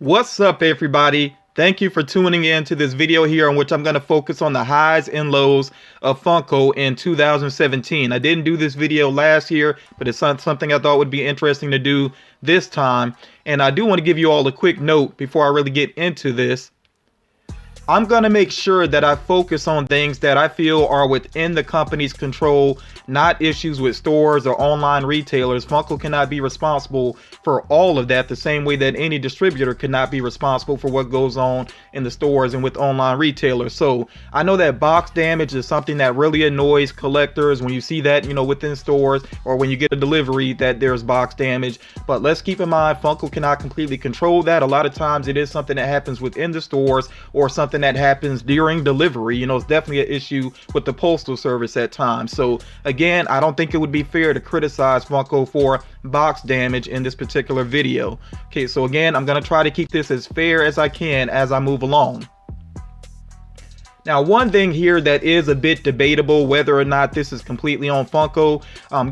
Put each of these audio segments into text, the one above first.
What's up, everybody? Thank you for tuning in to this video here in which I'm going to focus on the highs and lows of Funko in 2017. I didn't do this video last year, but it's something I thought would be interesting to do this time. And I do want to give you all a quick note before I really get into this. I'm going to make sure that I focus on things that I feel are within the company's control, not issues with stores or online retailers. Funko cannot be responsible for all of that, the same way that any distributor cannot be responsible for what goes on in the stores and with online retailers. So I know that box damage is something that really annoys collectors when you see that, within stores, or when you get a delivery that there's box damage. But let's keep in mind, Funko cannot completely control that. A lot of times it is something that happens within the stores or something that happens during delivery. It's definitely an issue with the postal service at times. So again, I don't think it would be fair to criticize Funko for box damage in this particular video. Okay, so again, I'm going to try to keep this as fair as I can as I move along. Now, one thing here that is a bit debatable whether or not this is completely on Funko,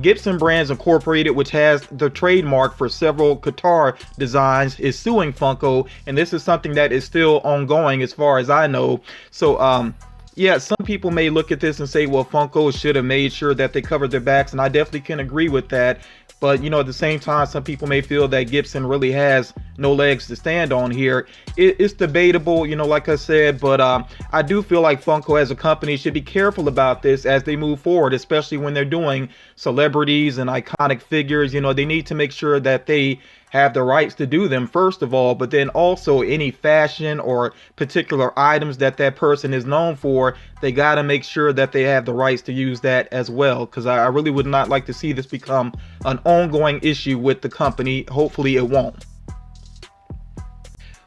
Gibson Brands Incorporated, which has the trademark for several guitar designs, is suing Funko, and this is something that is still ongoing as far as I know. So, yeah, some people may look at this and say, well, Funko should have made sure that they covered their backs, and I definitely can agree with that. But, at the same time, some people may feel that Gibson really has no legs to stand on here. It's debatable, like I said, but I do feel like Funko as a company should be careful about this as they move forward, especially when they're doing celebrities and iconic figures. They need to make sure that they have the rights to do them, first of all, but then also any fashion or particular items that that person is known for, they got to make sure that they have the rights to use that as well, because I really would not like to see this become an ongoing issue with the company. Hopefully it won't.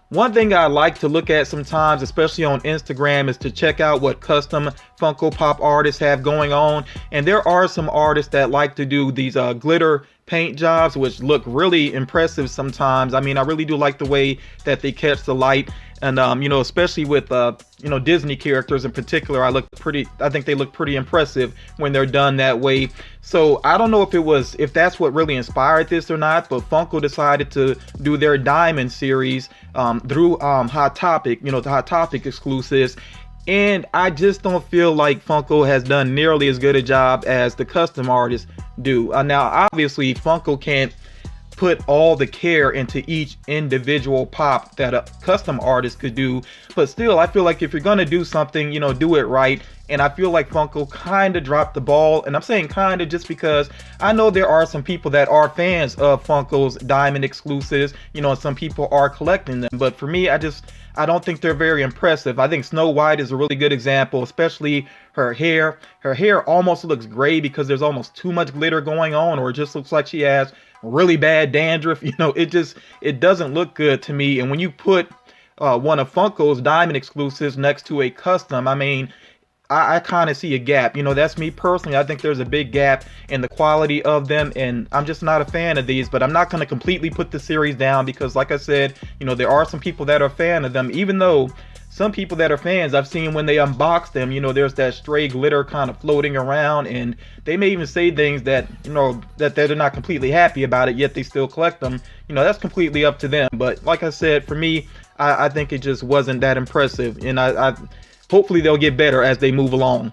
One thing I like to look at sometimes, especially on Instagram, is to check out what custom Funko Pop artists have going on. And there are some artists that like to do these glitter paint jobs, which look really impressive sometimes. I mean, I really do like the way that they catch the light. And, especially with, Disney characters in particular, I think they look pretty impressive when they're done that way. So I don't know if that's what really inspired this or not, but Funko decided to do their Diamond series through Hot Topic, the Hot Topic exclusives. And I just don't feel like Funko has done nearly as good a job as the custom artists do. Now, obviously, Funko can't put all the care into each individual pop that a custom artist could do, but still, I feel like if you're gonna do something, do it right. And I feel like Funko kind of dropped the ball, and I'm saying kind of just because I know there are some people that are fans of Funko's Diamond exclusives, and some people are collecting them, but for me, I don't think they're very impressive. I think Snow White is a really good example, especially her hair. Her hair almost looks gray because there's almost too much glitter going on, or it just looks like she has really bad dandruff. It doesn't look good to me. And when you put one of Funko's Diamond exclusives next to a custom, I mean, I kind of see a gap. That's me personally. I think there's a big gap in the quality of them, and I'm just not a fan of these. But I'm not going to completely put the series down because, like I said, there are some people that are a fan of them, even though some people that are fans, I've seen when they unbox them, there's that stray glitter kind of floating around, and they may even say things that, that they're not completely happy about it, yet they still collect them. That's completely up to them. But like I said, for me, I think it just wasn't that impressive, and hopefully they'll get better as they move along.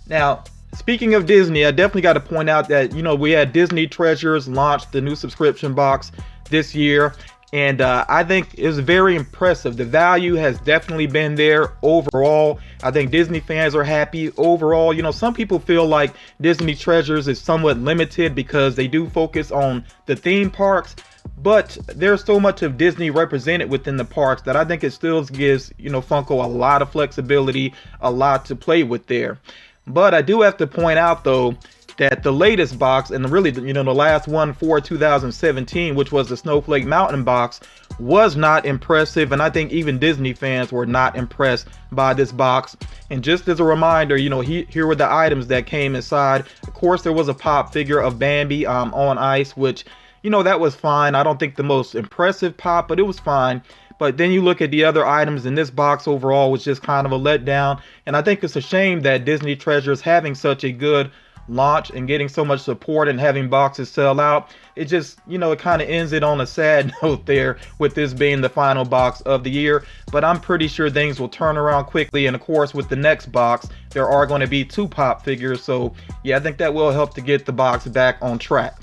Now, speaking of Disney, I definitely got to point out that, we had Disney Treasures launch the new subscription box this year. And I think it's very impressive. The value has definitely been there overall. I think Disney fans are happy overall. Some people feel like Disney Treasures is somewhat limited because they do focus on the theme parks. But there's so much of Disney represented within the parks that I think it still gives, Funko a lot of flexibility, a lot to play with there. But I do have to point out, though, that the latest box, and really, the last one for 2017, which was the Snowflake Mountain box, was not impressive. And I think even Disney fans were not impressed by this box. And just as a reminder, here were the items that came inside. Of course, there was a pop figure of Bambi on ice, which, that was fine. I don't think the most impressive pop, but it was fine. But then you look at the other items in this box overall, was just kind of a letdown. And I think it's a shame that Disney Treasures having such a good launch and getting so much support and having boxes sell out, it just, it kind of ends it on a sad note there with this being the final box of the year. But I'm pretty sure things will turn around quickly, and of course with the next box there are going to be 2 pop figures, so yeah, I think that will help to get the box back on track.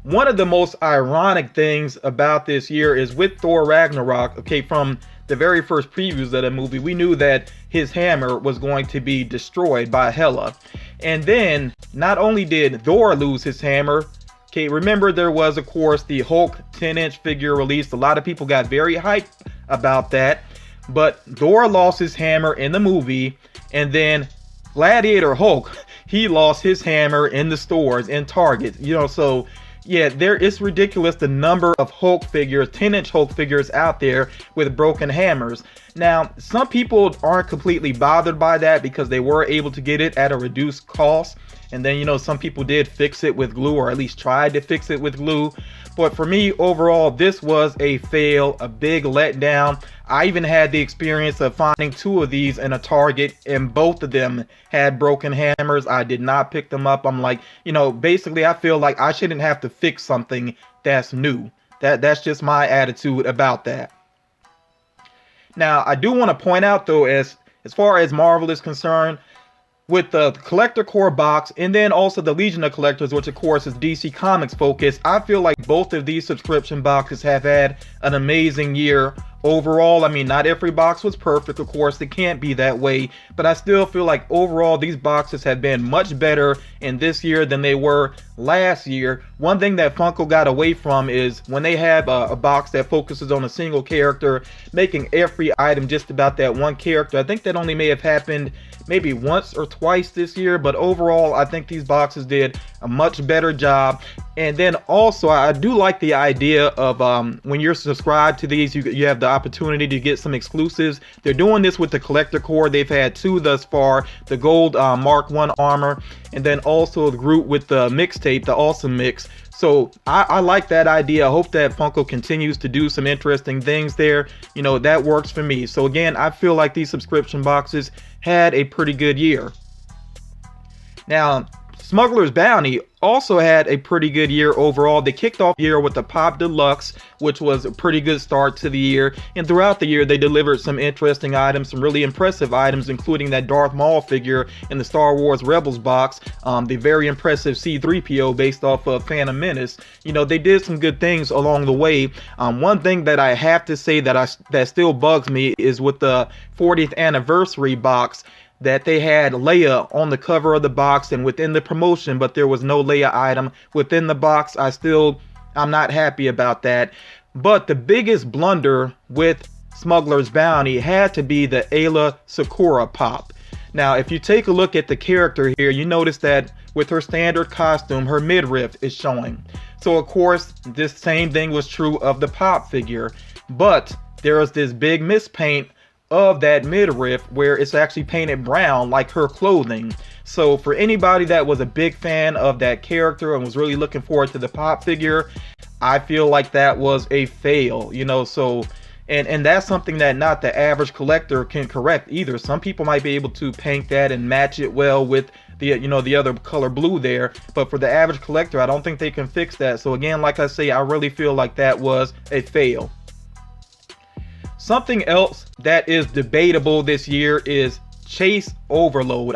One of the most ironic things about this year is with Thor Ragnarok, okay, from the very first previews of the movie, we knew that his hammer was going to be destroyed by Hela. And then, not only did Thor lose his hammer, okay, remember there was, of course, the Hulk 10-inch figure released. A lot of people got very hyped about that. But Thor lost his hammer in the movie, and then Gladiator Hulk, he lost his hammer in the stores, in Target, so yeah, it's ridiculous the number of Hulk figures, 10-inch Hulk figures out there with broken hammers. Now, some people aren't completely bothered by that because they were able to get it at a reduced cost. And then, some people did fix it with glue, or at least tried to fix it with glue. But for me, overall, this was a fail, a big letdown. I even had the experience of finding 2 of these in a Target, and both of them had broken hammers. I did not pick them up. I'm like, basically I feel like I shouldn't have to fix something that's new. That's just my attitude about that. Now, I do want to point out though, as far as Marvel is concerned, with the Collector Core box and then also the Legion of Collectors, which of course is DC Comics focused, I feel like both of these subscription boxes have had an amazing year overall. I mean, not every box was perfect, of course, it can't be that way, but I still feel like overall these boxes have been much better in this year than they were last year. One thing that Funko got away from is when they have a box that focuses on a single character, making every item just about that one character. I think that only may have happened maybe once or twice this year, but overall I think these boxes did a much better job. And then also I do like the idea of when you're subscribed to these, you have the opportunity to get some exclusives. They're doing this with the Collector Core. They've had 2 thus far, the gold Mark 1 armor, and then also the Groot with the mixtape, the Awesome Mix. So I like that idea. I hope that Funko continues to do some interesting things there. That works for me. So again, I feel like these subscription boxes had a pretty good year. Now, Smuggler's Bounty also had a pretty good year overall. They kicked off the year with the Pop Deluxe, which was a pretty good start to the year. And throughout the year, they delivered some interesting items, some really impressive items, including that Darth Maul figure in the Star Wars Rebels box, the very impressive C-3PO based off of Phantom Menace. They did some good things along the way. One thing that I have to say that still bugs me is with the 40th anniversary box, that they had Leia on the cover of the box and within the promotion, but there was no Leia item within the box. I'm not happy about that. But the biggest blunder with Smuggler's Bounty had to be the Ayla Sakura pop. Now, if you take a look at the character here, you notice that with her standard costume, her midriff is showing. So of course, this same thing was true of the pop figure, but there is this big mispaint of that midriff where it's actually painted brown like her clothing. So for anybody that was a big fan of that character and was really looking forward to the pop figure, I feel like that was a fail, so and that's something that not the average collector can correct either. Some people might be able to paint that and match it well with the the other color blue there, but for the average collector, I don't think they can fix that. So again, like I say, I really feel like that was a fail. Something else that is debatable this year is chase overload.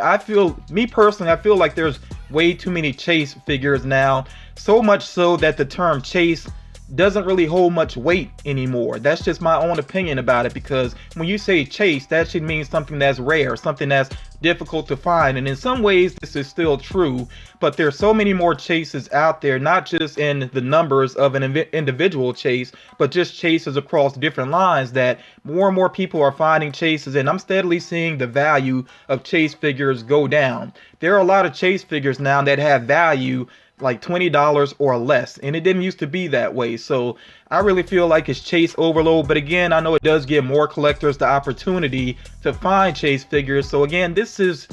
Me personally, I feel like there's way too many chase figures now. So much so that the term chase doesn't really hold much weight anymore. That's just my own opinion about it, because when you say chase, that should mean something that's rare, something that's difficult to find. And in some ways this is still true, but there's so many more chases out there, not just in the numbers of an individual chase, but just chases across different lines, that more and more people are finding chases, and I'm steadily seeing the value of chase figures go down. There are a lot of chase figures now that have value like $20 or less, and it didn't used to be that way. So I really feel like it's chase overload, but again, I know it does give more collectors the opportunity to find chase figures. So again, this is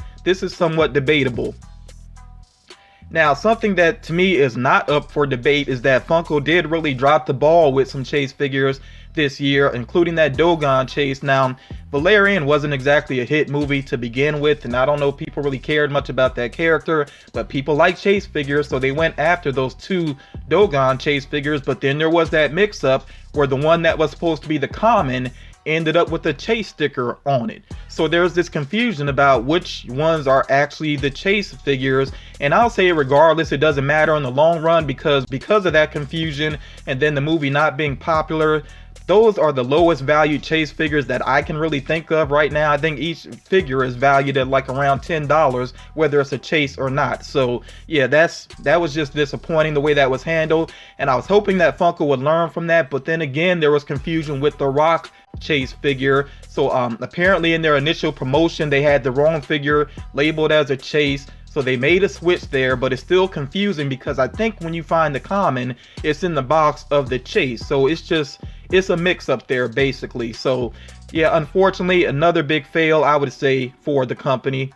somewhat debatable. Now, something that to me is not up for debate is that Funko did really drop the ball with some chase figures this year, including that Dogon chase. Now, Valerian wasn't exactly a hit movie to begin with, and I don't know if people really cared much about that character, but people like chase figures, so they went after those 2 Dogon chase figures. But then there was that mix-up where the one that was supposed to be the common ended up with a chase sticker on it. So there's this confusion about which ones are actually the chase figures, and I'll say regardless, it doesn't matter in the long run, because of that confusion and then the movie not being popular, those are the lowest value chase figures that I can really think of right now. I think each figure is valued at like around $10, whether it's a chase or not. So yeah, that was just disappointing the way that was handled, and I was hoping that Funko would learn from that. But then again, there was confusion with the Rock chase figure. So apparently in their initial promotion, they had the wrong figure labeled as a chase. So they made a switch there, but it's still confusing because I think when you find the common, it's in the box of the chase. So it's a mix up there basically. So yeah, unfortunately, another big fail, I would say, for the company.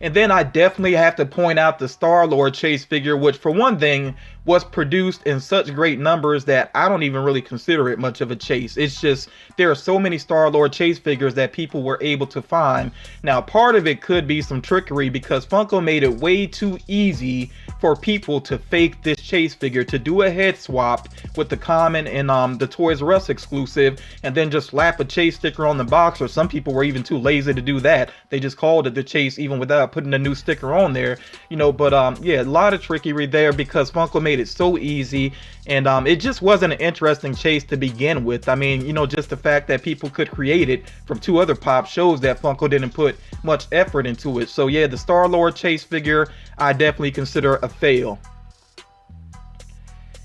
And then I definitely have to point out the Star-Lord chase figure, which for one thing was produced in such great numbers that I don't even really consider it much of a chase. It's just there are so many Star-Lord chase figures that people were able to find. Now, part of it could be some trickery because Funko made it way too easy for people to fake this chase figure, to do a head swap with the common and the Toys R Us exclusive, and then just slap a chase sticker on the box. Or some people were even too lazy to do that. They just called it the chase even without putting a new sticker on there, you know. But yeah, a lot of trickery there because Funko made it so easy, and it just wasn't an interesting chase to begin with. I mean, you know, just the fact that people could create it from 2 other pops shows that Funko didn't put much effort into it. So yeah, the Star-Lord chase figure I definitely consider a fail.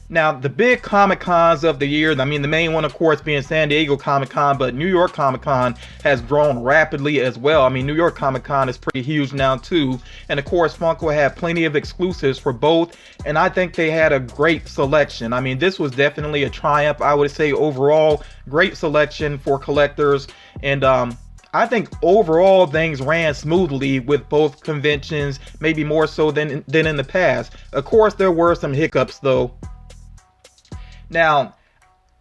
Now, the big Comic-Cons of the year, I mean, the main one, of course, being San Diego Comic-Con, but New York Comic-Con has grown rapidly as well. I mean, New York Comic-Con is pretty huge now, too. And, of course, Funko had plenty of exclusives for both, and I think they had a great selection. I mean, this was definitely a triumph, I would say, overall. Great selection for collectors, and I think overall things ran smoothly with both conventions, maybe more so than in the past. Of course, there were some hiccups, though. Now,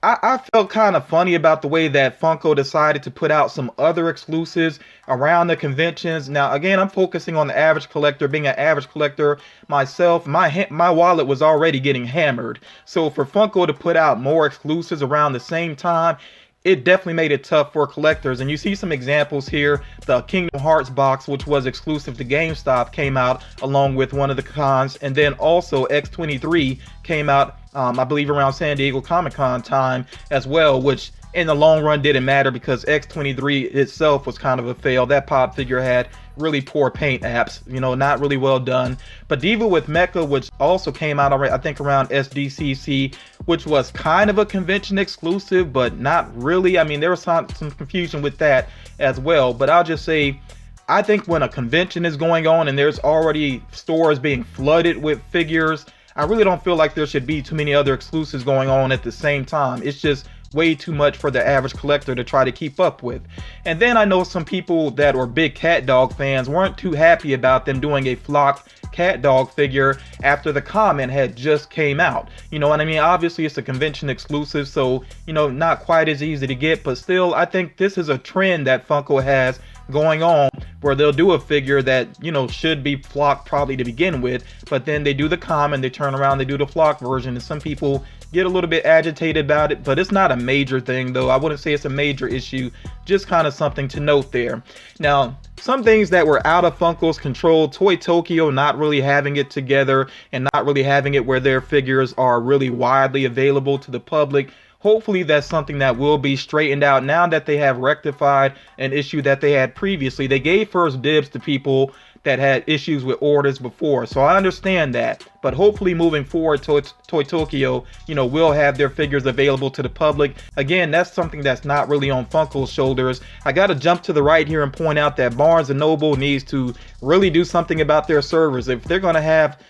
I felt kind of funny about the way that Funko decided to put out some other exclusives around the conventions. Now, again, I'm focusing on the average collector. Being an average collector myself, my wallet was already getting hammered. So for Funko to put out more exclusives around the same time, it definitely made it tough for collectors. And you see some examples here. The Kingdom Hearts box, which was exclusive to GameStop, came out along with one of the cons. And then also X23 came out, I believe around San Diego Comic-Con time as well, which in the long run didn't matter because X23 itself was kind of a fail. That pop figure had really poor paint apps, you know, not really well done. But Diva with Mecha, which also came out, I think, around SDCC, which was kind of a convention exclusive, but not really. I mean, there was some confusion with that as well. But I'll just say, I think when a convention is going on and there's already stores being flooded with figures, I really don't feel like there should be too many other exclusives going on at the same time. It's just way too much for the average collector to try to keep up with. And then I know some people that were big Cat Dog fans weren't too happy about them doing a flocked Cat Dog figure after the comment had just came out. You know what I mean? Obviously it's a convention exclusive, so, you know, not quite as easy to get, but still I think this is a trend that Funko has going on, where they'll do a figure that, you know, should be flocked probably to begin with, but then they do the common, they turn around, they do the flock version, and some people get a little bit agitated about it. But it's not a major thing, though. I wouldn't say it's a major issue, just kind of something to note there. Now, some things that were out of Funko's control: Toy Tokyo not really having it together and not really having it where their figures are really widely available to the public. Hopefully that's something that will be straightened out now that they have rectified an issue that they had previously. They gave first dibs to people that had issues with orders before, so I understand that. But hopefully moving forward, Toy Tokyo, you know, will have their figures available to the public. Again, that's something that's not really on Funko's shoulders. I gotta jump to the right here and point out that Barnes & Noble needs to really do something about their servers. If they're gonna have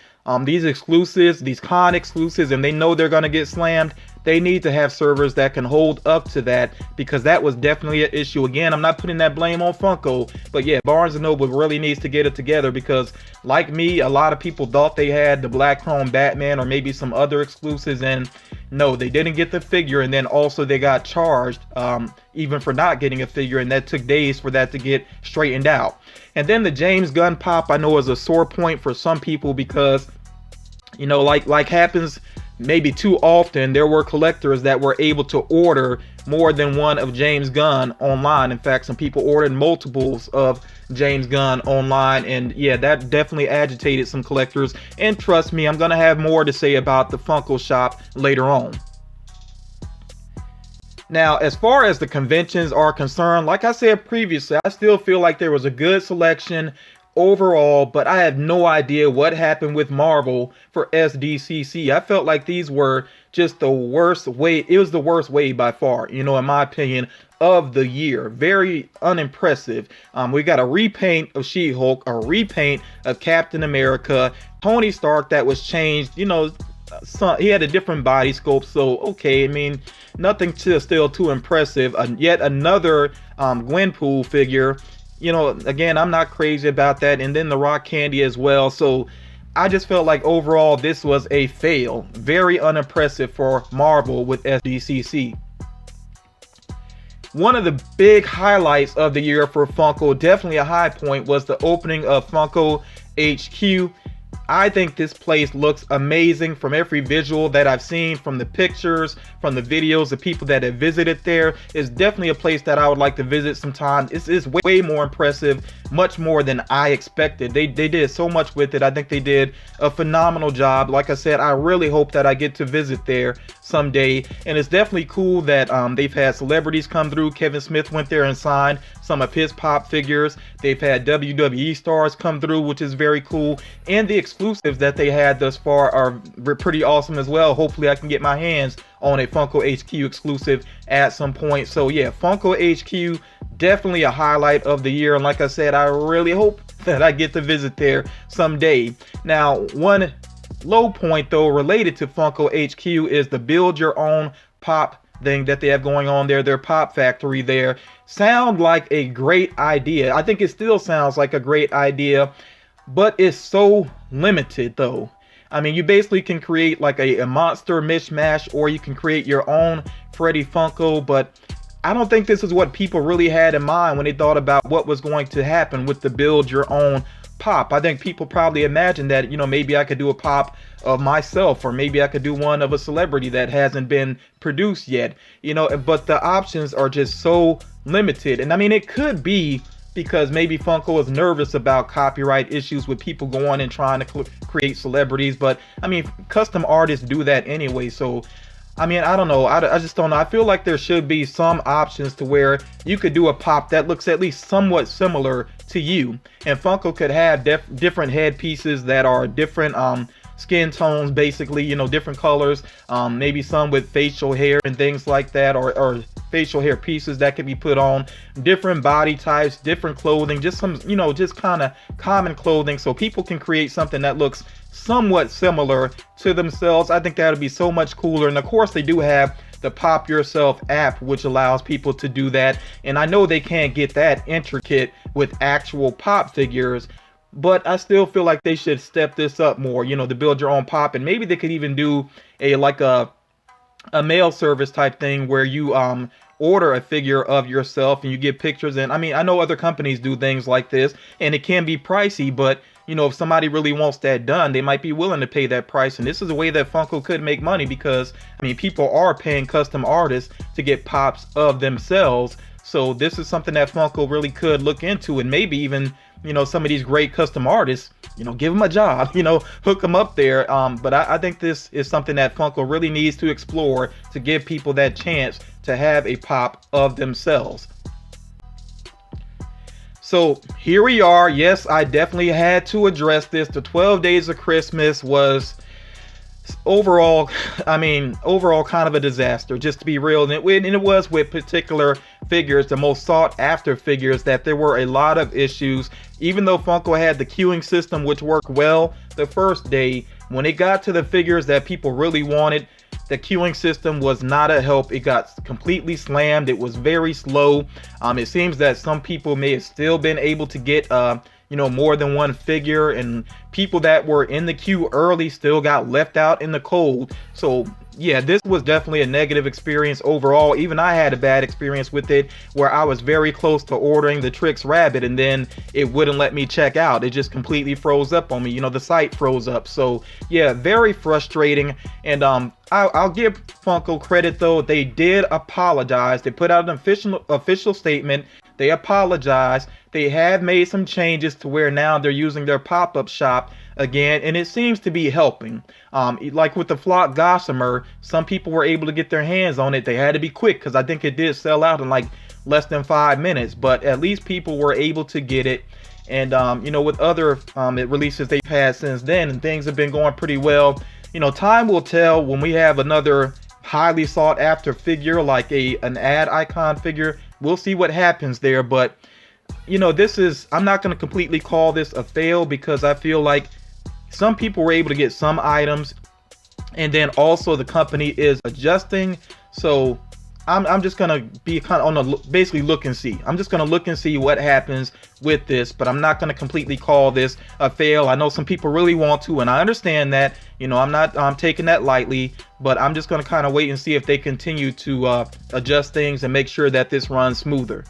these exclusives, these con exclusives, and they know they're gonna get slammed, they need to have servers that can hold up to that, because that was definitely an issue. Again, I'm not putting that blame on Funko, but yeah, Barnes & Noble really needs to get it together, because like me, a lot of people thought they had the Black Chrome Batman or maybe some other exclusives, and no, they didn't get the figure, and then also they got charged even for not getting a figure, and that took days for that to get straightened out. And then the James Gunn pop, I know, is a sore point for some people, because you know, like happens maybe too often, there were collectors that were able to order more than one of James Gunn online. In fact, some people ordered multiples of James Gunn online, and yeah, that definitely agitated some collectors. And trust me, I'm gonna have more to say about the Funko shop later on. Now, as far as the conventions are concerned, like I said previously, I still feel like there was a good selection overall, but I have no idea what happened with Marvel for SDCC. I felt like these were just the worst wave. It was the worst wave by far, you know, in my opinion, of the year. Very unimpressive. We got a repaint of She-Hulk, a repaint of Captain America, Tony Stark that was changed, you know. He had a different body sculpt, so okay, I mean, nothing still too impressive. Yet another Gwenpool figure. You know, again, I'm not crazy about that. And then the Rock Candy as well. So I just felt like overall this was a fail. Very unimpressive for Marvel with SDCC. One of the big highlights of the year for Funko, definitely a high point, was the opening of Funko HQ. I think this place looks amazing from every visual that I've seen, from the pictures, from the videos, the people that have visited there. It's definitely a place that I would like to visit sometime. This is way more impressive, much more than I expected. They did so much with it. I think they did a phenomenal job. Like I said, I really hope that I get to visit there someday. And it's definitely cool that they've had celebrities come through. Kevin Smith went there and signed some of his pop figures. They've had WWE stars come through, which is very cool. And the exclusives that they had thus far are pretty awesome as well. Hopefully I can get my hands on a Funko HQ exclusive at some point. So yeah, Funko HQ, definitely a highlight of the year. And like I said, I really hope that I get to visit there someday. Now, one low point though related to Funko HQ is the build your own pop thing that they have going on there. Their pop factory there sound like a great idea. I think it still sounds like a great idea, but it's so limited though. I mean, you basically can create like a monster mishmash, or you can create your own Freddy Funko, but I don't think this is what people really had in mind when they thought about what was going to happen with the build your own pop. I think people probably imagined that, you know, maybe I could do a pop of myself, or maybe I could do one of a celebrity that hasn't been produced yet, you know, but the options are just so limited. And I mean, it could be because maybe Funko is nervous about copyright issues with people going and trying to create celebrities, but I mean, custom artists do that anyway. So I mean, I don't know. I just don't know. I feel like there should be some options to where you could do a pop that looks at least somewhat similar to you. And Funko could have different headpieces that are different skin tones, basically, you know, different colors. Maybe some with facial hair and things like that, or facial hair pieces that could be put on. Different body types, different clothing, just some, you know, just kind of common clothing, so people can create something that looks somewhat similar to themselves. I think that would be so much cooler. And of course, they do have the Pop Yourself app, which allows people to do that. And I know they can't get that intricate with actual pop figures, but I still feel like they should step this up more, you know, to build your own pop. And maybe they could even do a mail service type thing where you order a figure of yourself and you get pictures. And I mean, I know other companies do things like this, and it can be pricey, but you know, if somebody really wants that done, they might be willing to pay that price. And this is a way that Funko could make money, because I mean, people are paying custom artists to get pops of themselves. So this is something that Funko really could look into, and maybe even, you know, some of these great custom artists, you know, give them a job, you know, hook them up there. But I think this is something that Funko really needs to explore to give people that chance to have a pop of themselves. So here we are. Yes, I definitely had to address this. The 12 Days of Christmas was overall kind of a disaster, just to be real. And it was with particular figures, the most sought after figures, that there were a lot of issues. Even though Funko had the queuing system, which worked well the first day, when it got to the figures that people really wanted, the queuing system was not a help. It got completely slammed. It was very slow. It seems that some people may have still been able to get more than one figure, and people that were in the queue early still got left out in the cold. So yeah, this was definitely a negative experience overall. Even I had a bad experience with it, where I was very close to ordering the Trix Rabbit and then it wouldn't let me check out. It just completely froze up on me. The site froze up. So yeah, very frustrating. And I'll give Funko credit though. They did apologize. They put out an official statement. They apologized. They have made some changes to where now they're using their pop-up shop again, and it seems to be helping. Like with the Flock Gossamer, some people were able to get their hands on it. They had to be quick because I think it did sell out in like less than 5 minutes, but at least people were able to get it. And with other releases they've had since then, and things have been going pretty well. Time will tell when we have another highly sought after figure like an ad icon figure. We'll see what happens there, but I'm not going to completely call this a fail, because I feel like some people were able to get some items, and then also the company is adjusting. So I'm just gonna be kind of on the basically look and see. I'm just gonna look and see what happens with this, but I'm not gonna completely call this a fail. I know some people really want to, and I understand that. I'm not taking that lightly, but I'm just gonna kind of wait and see if they continue to adjust things and make sure that this runs smoother.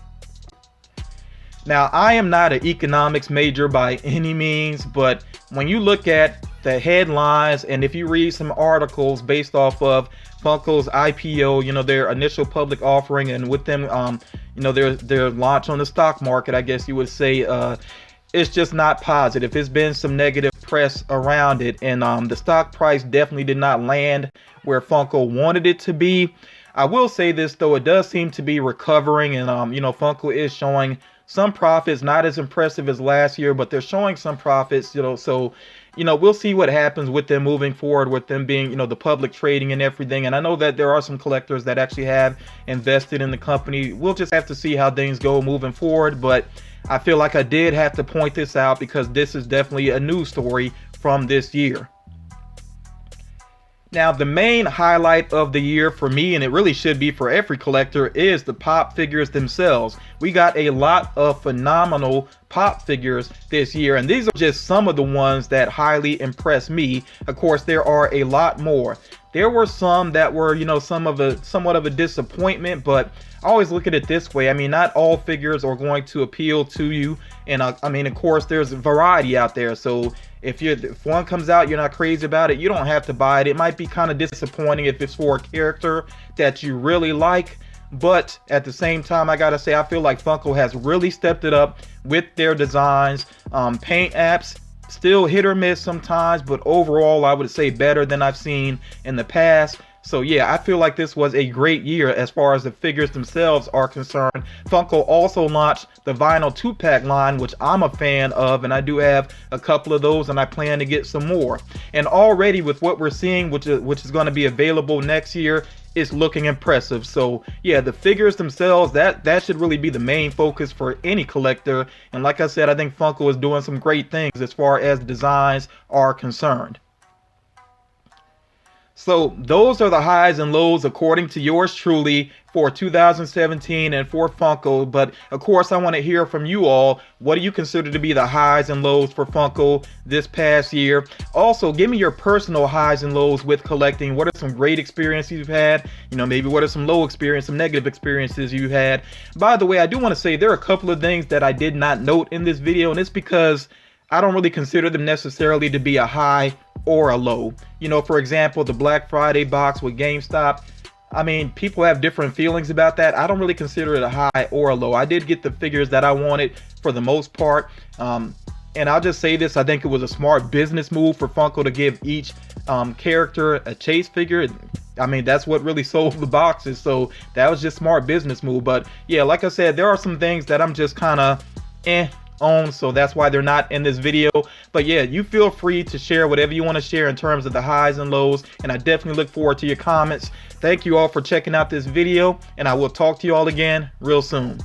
Now, I am not an economics major by any means, but when you look at the headlines and if you read some articles based off of Funko's IPO, their initial public offering, and with them, their launch on the stock market, I guess you would say, it's just not positive. It's been some negative press around it, and the stock price definitely did not land where Funko wanted it to be. I will say this though, it does seem to be recovering, and Funko is showing some profits, not as impressive as last year, but they're showing some profits, so we'll see what happens with them moving forward, with them being, the public trading and everything. And I know that there are some collectors that actually have invested in the company. We'll just have to see how things go moving forward, but I feel like I did have to point this out because this is definitely a news story from this year. Now, the main highlight of the year for me, and it really should be for every collector, is the pop figures themselves. We got a lot of phenomenal pop figures this year, and these are just some of the ones that highly impressed me. Of course, there are a lot more. There were some that were, somewhat of a disappointment, but I always look at it this way. I mean, not all figures are going to appeal to you, and of course, there's variety out there. So if one comes out, you're not crazy about it, you don't have to buy it. It might be kind of disappointing if it's for a character that you really like, but at the same time, I gotta say, I feel like Funko has really stepped it up with their designs. Paint apps, still hit or miss sometimes, but overall, I would say better than I've seen in the past. So yeah, I feel like this was a great year as far as the figures themselves are concerned. Funko also launched the vinyl 2-pack line, which I'm a fan of, and I do have a couple of those, and I plan to get some more. And already with what we're seeing, which is going to be available next year, it's looking impressive. So yeah, the figures themselves, that should really be the main focus for any collector. And like I said, I think Funko is doing some great things as far as designs are concerned. So those are the highs and lows according to yours truly for 2017 and for Funko. But of course, I want to hear from you all. What do you consider to be the highs and lows for Funko this past year? Also, give me your personal highs and lows with collecting. What are some great experiences you've had? Maybe what are some low experiences, some negative experiences you had? By the way, I do want to say there are a couple of things that I did not note in this video, and it's because I don't really consider them necessarily to be a high or a low. For example, the Black Friday box with GameStop. I mean, people have different feelings about that. I don't really consider it a high or a low. I did get the figures that I wanted for the most part. And I'll just say this, I think it was a smart business move for Funko to give each character a chase figure. I mean, that's what really sold the boxes. So that was just smart business move. But yeah, like I said, there are some things that I'm just kind of on, so that's why they're not in this video. But yeah, you feel free to share whatever you want to share in terms of the highs and lows, and I definitely look forward to your comments. Thank you all for checking out this video, and I will talk to you all again real soon.